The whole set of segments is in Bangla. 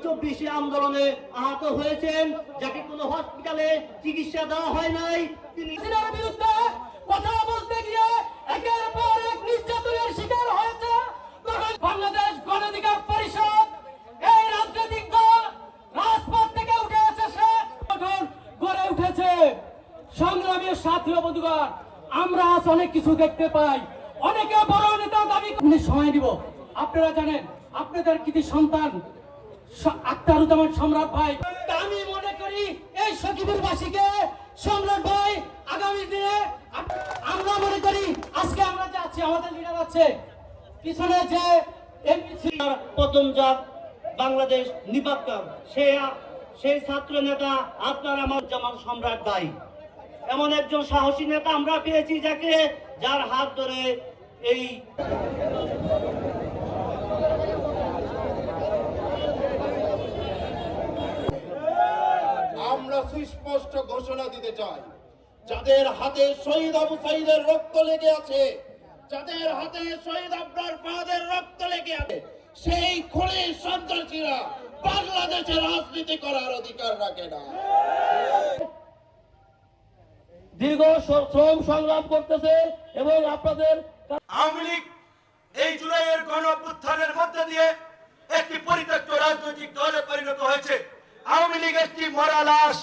24 আন্দোলনে আহত হয়েছেন, যাকে কোনো হসপিটালে চিকিৎসা দেওয়া হয় নাই। তিনি বিরুদ্ধে কথা বলতে গিয়ে একের পর এক নির্যাতনের শিকার হয়েছে। তখন বাংলাদেশ গণ অধিকার পরিষদ এই রাজনৈতিক দল রাজপথ থেকে উঠে এসেছে, গড়ে উঠেছে। সংগ্রামী সাথী ও বন্ধুগণ, আমরা আজ অনেক কিছু দেখতে পাই। অনেকে বড় নেতা দাবি সময় দিব। আপনারা জানেন আপনাদের কৃতি সন্তান আখতারুজ্জামান সম্রাট ভাই, আমি মনে করি এই সখীপুরবাসীকে সম্রাট ভাই আগামী দিনে আমরা মনে করি আজকে আমরা যে আছি, আমাদের লিডার আছে পিছনে যে এমপি পতনজাত বাংলাদেশ নিপাতকার সেই ছাত্র নেতা আপনার আমার জামান সম্রাট ভাই, এমন একজন সাহসী নেতা আমরা পেয়েছি, যার হাত ধরে এই আমরা সুস্পষ্ট ঘোষণা দিতে চাই, যাদের হাতে শহীদ আবু সাঈদের রক্ত লেগে আছে, যাদের হাতে শহীদ আবরার ফাহাদের রক্ত লেগে আছে, সেই খুনি সন্ত্রাসীরা বাংলাদেশে রাজনীতি করার অধিকার রাখে না। দীর্ঘ শ্রম সংগ্রাম করতেছে এবং আপনাদের আওয়ামী লীগ এই জুলাইয়ের গণ অভ্যুত্থানের মধ্যে দিয়ে একটি পরিত্যক্ত রাজনৈতিক দলে পরিণত হয়েছে। আওয়ামী লীগ একটি মরা লাশ,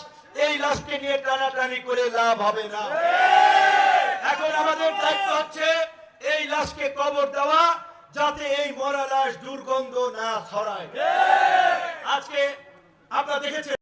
এই লাশকে নিয়ে টানাটানি করে লাভ হবে না। এখন আমাদের দায়িত্ব হচ্ছে এই লাশকে কবর দেওয়া, যাতে এই মরা লাশ দুর্গন্ধ না ছড়ায়। আজকে আপনারা দেখেছেন